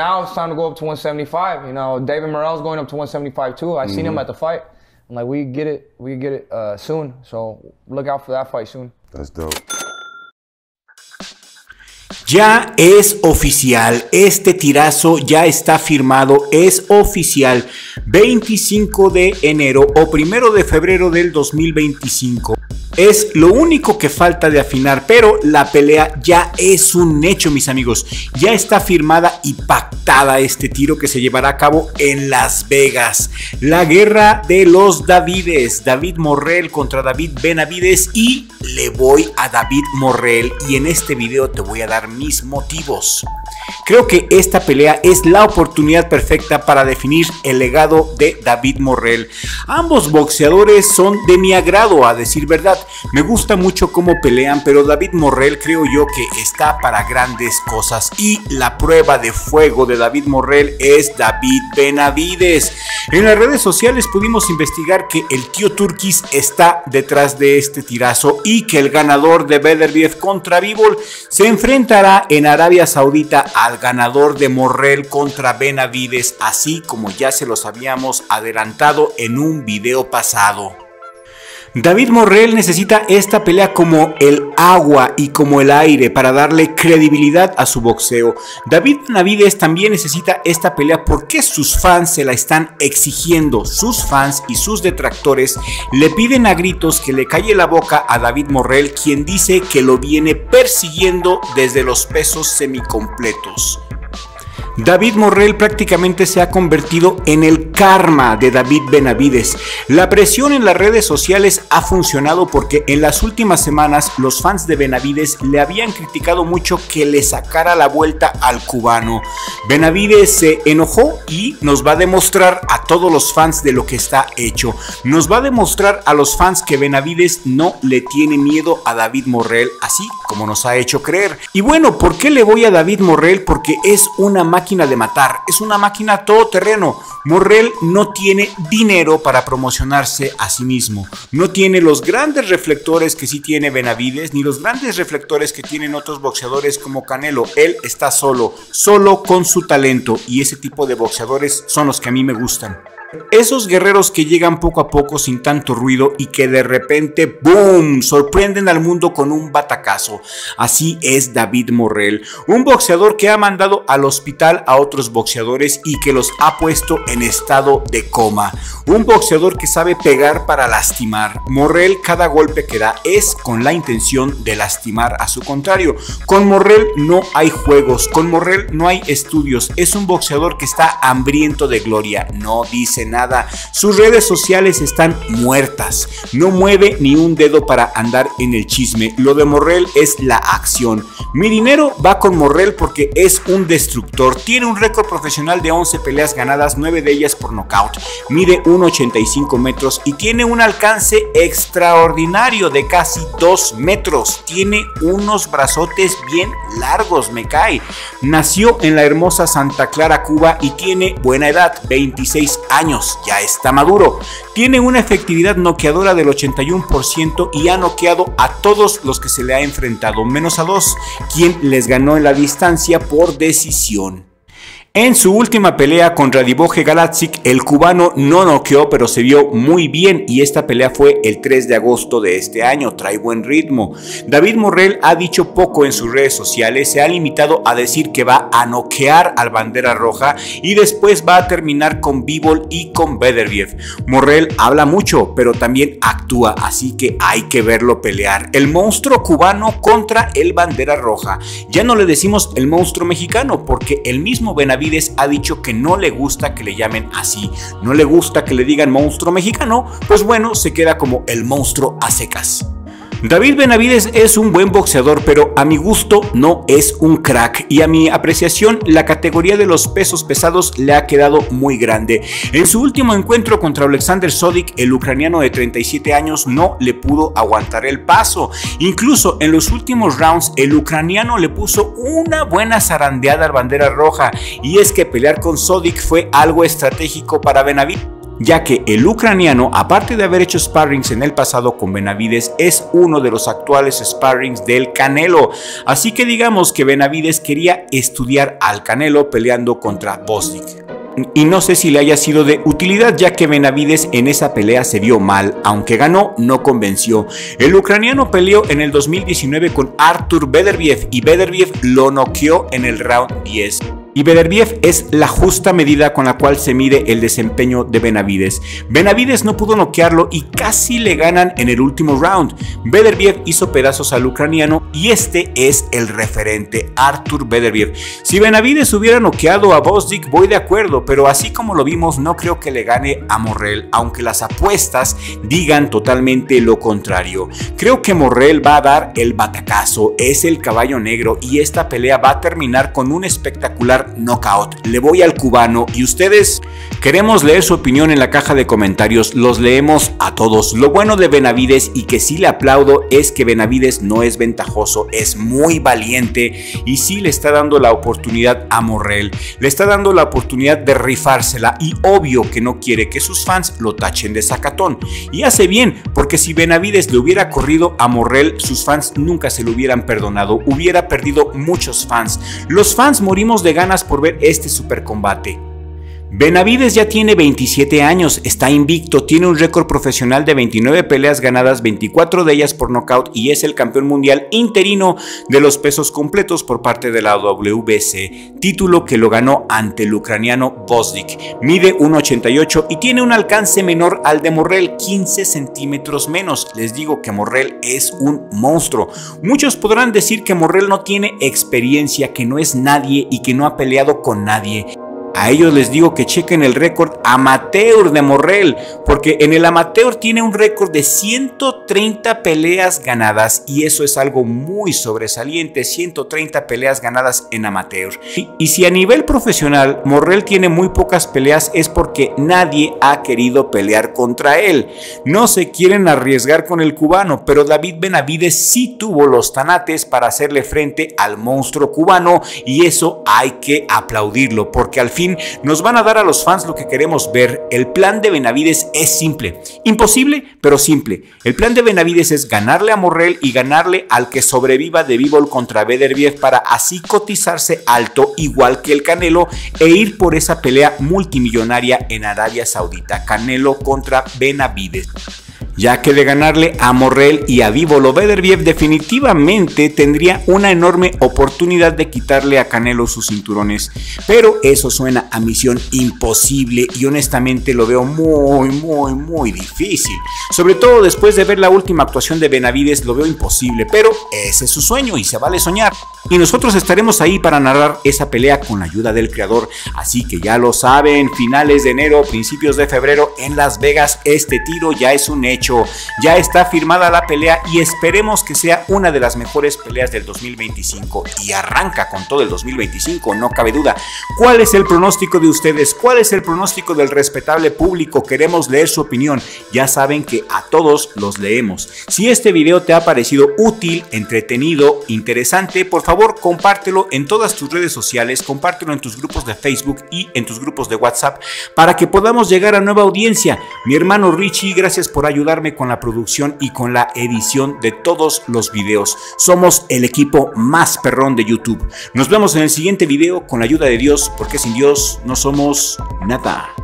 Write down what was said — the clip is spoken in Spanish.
Now it's time to go up to 175. You know, David Morrell's going up to 175 too. I seen him at the fight. I'm like, we get it soon. So look out for that fight soon. That's dope. Ya es oficial, este tirazo ya está firmado, es oficial, 25 de enero o 1 de febrero del 2025. Es lo único que falta de afinar, pero la pelea ya es un hecho, mis amigos. Ya está firmada y pactada este tiro que se llevará a cabo en Las Vegas. La guerra de los Davides, David Morrell contra David Benavidez, y le voy a David Morrell, y en este video te voy a dar mis motivos. Creo que esta pelea es la oportunidad perfecta para definir el legado de David Morrell. Ambos boxeadores son de mi agrado, a decir verdad. Me gusta mucho cómo pelean, pero David Morrell creo yo que está para grandes cosas, y la prueba de fuego de David Morrell es David Benavidez. En las redes sociales pudimos investigar que el tío Turquís está detrás de este tirazo y que el ganador de Beterbiev contra Bivol se enfrentará en Arabia Saudita al ganador de Morrell contra Benavidez, así como ya se los habíamos adelantado en un video pasado. David Morrell necesita esta pelea como el agua y como el aire para darle credibilidad a su boxeo. David Benavidez también necesita esta pelea porque sus fans se la están exigiendo. Sus fans y sus detractores le piden a gritos que le calle la boca a David Morrell, quien dice que lo viene persiguiendo desde los pesos semicompletos. David Morrell prácticamente se ha convertido en el karma de David Benavidez. La presión en las redes sociales ha funcionado porque en las últimas semanas los fans de Benavidez le habían criticado mucho que le sacara la vuelta al cubano. Benavidez se enojó y nos va a demostrar a todos los fans de lo que está hecho. Nos va a demostrar a los fans que Benavidez no le tiene miedo a David Morrell, así como nos ha hecho creer. Y bueno, ¿por qué le voy a David Morrell? Porque es una máquina de matar, es una máquina todoterreno. Morrell no tiene dinero para promocionarse a sí mismo, no tiene los grandes reflectores que sí tiene Benavidez, ni los grandes reflectores que tienen otros boxeadores como Canelo. Él está solo con su talento, y ese tipo de boxeadores son los que a mí me gustan. Esos guerreros que llegan poco a poco sin tanto ruido y que de repente ¡boom!, sorprenden al mundo con un batacazo. Así es David Morrell, un boxeador que ha mandado al hospital a otros boxeadores y que los ha puesto en estado de coma. Un boxeador que sabe pegar para lastimar. Morrell, cada golpe que da es con la intención de lastimar a su contrario. Con Morrell no hay juegos, con Morrell no hay estudios. Es un boxeador que está hambriento de gloria, no dice nada. Sus redes sociales están muertas, no mueve ni un dedo para andar en el chisme. Lo de Morrell es la acción. Mi dinero va con Morrell porque es un destructor. Tiene un récord profesional de 11 peleas ganadas, 9 de ellas por nocaut. Mide 1.85 metros y tiene un alcance extraordinario de casi 2 metros. Tiene unos brazotes bien largos, me cae. Nació en la hermosa Santa Clara, Cuba, y tiene buena edad, 26 años. Ya está maduro. Tiene una efectividad noqueadora del 81% y ha noqueado a todos los que se le ha enfrentado, menos a 2, quien les ganó en la distancia por decisión. En su última pelea contra Divoje Galazic, el cubano no noqueó, pero se vio muy bien, y esta pelea fue el 3 de agosto de este año. Trae buen ritmo. David Morrell ha dicho poco en sus redes sociales, se ha limitado a decir que va a noquear al Bandera Roja y después va a terminar con Bivol y con Beterbiev. Morrell habla mucho, pero también actúa, así que hay que verlo pelear. El monstruo cubano contra el Bandera Roja. Ya no le decimos el monstruo mexicano, porque el mismo Benavidez ha dicho que no le gusta que le llamen así, no le gusta que le digan monstruo mexicano, pues bueno, se queda como el monstruo a secas. David Benavidez es un buen boxeador, pero a mi gusto no es un crack, y a mi apreciación la categoría de los pesos pesados le ha quedado muy grande. En su último encuentro contra Alexander Sodik, el ucraniano de 37 años no le pudo aguantar el paso. Incluso en los últimos rounds el ucraniano le puso una buena zarandeada al Bandera Roja, y es que pelear con Sodik fue algo estratégico para Benavidez. ya que el ucraniano, aparte de haber hecho sparrings en el pasado con Benavidez, es uno de los actuales sparrings del Canelo. Así que digamos que Benavidez quería estudiar al Canelo peleando contra Bostic. Y no sé si le haya sido de utilidad, ya que Benavidez en esa pelea se vio mal, aunque ganó, no convenció. El ucraniano peleó en el 2019 con Artur Beterbiev y Beterbiev lo noqueó en el round 10. Y Beterbiev es la justa medida con la cual se mide el desempeño de Benavidez. Benavidez no pudo noquearlo y casi le ganan en el último round. Beterbiev hizo pedazos al ucraniano y este es el referente, Artur Beterbiev. Si Benavidez hubiera noqueado a Bostic, voy de acuerdo, pero así como lo vimos, no creo que le gane a Morrell, aunque las apuestas digan totalmente lo contrario. Creo que Morrell va a dar el batacazo, es el caballo negro y esta pelea va a terminar con un espectacular knockout. Le voy al cubano y ustedes. Queremos leer su opinión en la caja de comentarios, los leemos a todos. Lo bueno de Benavidez, y que sí le aplaudo, es que Benavidez no es ventajoso, es muy valiente y sí le está dando la oportunidad a Morrell, le está dando la oportunidad de rifársela y obvio que no quiere que sus fans lo tachen de sacatón. Y hace bien, porque si Benavidez le hubiera corrido a Morrell, sus fans nunca se lo hubieran perdonado, hubiera perdido muchos fans. Los fans morimos de ganas por ver este super combate. Benavidez ya tiene 27 años, está invicto, tiene un récord profesional de 29 peleas ganadas, 24 de ellas por nocaut y es el campeón mundial interino de los pesos completos por parte de la WBC, título que lo ganó ante el ucraniano Bostic. Mide 1.88 y tiene un alcance menor al de Morrell, 15 centímetros menos. Les digo que Morrell es un monstruo. Muchos podrán decir que Morrell no tiene experiencia, que no es nadie y que no ha peleado con nadie. A ellos les digo que chequen el récord amateur de Morrell, porque en el amateur tiene un récord de 130 peleas ganadas y eso es algo muy sobresaliente, 130 peleas ganadas en amateur. Y si a nivel profesional Morrell tiene muy pocas peleas es porque nadie ha querido pelear contra él. No se quieren arriesgar con el cubano, pero David Benavidez sí tuvo los tanates para hacerle frente al monstruo cubano y eso hay que aplaudirlo, porque al fin nos van a dar a los fans lo que queremos ver. El plan de Benavidez es simple, imposible pero simple. El plan de Benavidez es ganarle a Morrell y ganarle al que sobreviva de Bivol contra Beterbiev para así cotizarse alto igual que el Canelo e ir por esa pelea multimillonaria en Arabia Saudita, Canelo contra Benavidez. Ya que de ganarle a Morrell y a Bivol o Beterbiev definitivamente tendría una enorme oportunidad de quitarle a Canelo sus cinturones, pero eso suena a misión imposible y honestamente lo veo muy difícil, sobre todo después de ver la última actuación de Benavidez. Lo veo imposible, pero ese es su sueño y se vale soñar. Y nosotros estaremos ahí para narrar esa pelea con la ayuda del creador, así que ya lo saben, finales de enero, principios de febrero en Las Vegas, este tiro ya es un hecho, ya está firmada la pelea y esperemos que sea una de las mejores peleas del 2025 y arranca con todo el 2025, no cabe duda. ¿Cuál es el pronóstico de ustedes? ¿Cuál es el pronóstico del respetable público? Queremos leer su opinión, ya saben que a todos los leemos. Si este video te ha parecido útil, entretenido, interesante, por favor compártelo en todas tus redes sociales, compártelo en tus grupos de Facebook y en tus grupos de WhatsApp para que podamos llegar a nueva audiencia. Mi hermano Richie, gracias por ayudarme con la producción y con la edición de todos los videos. Somos el equipo más perrón de YouTube. Nos vemos en el siguiente video con la ayuda de Dios, porque sin Dios no somos nada.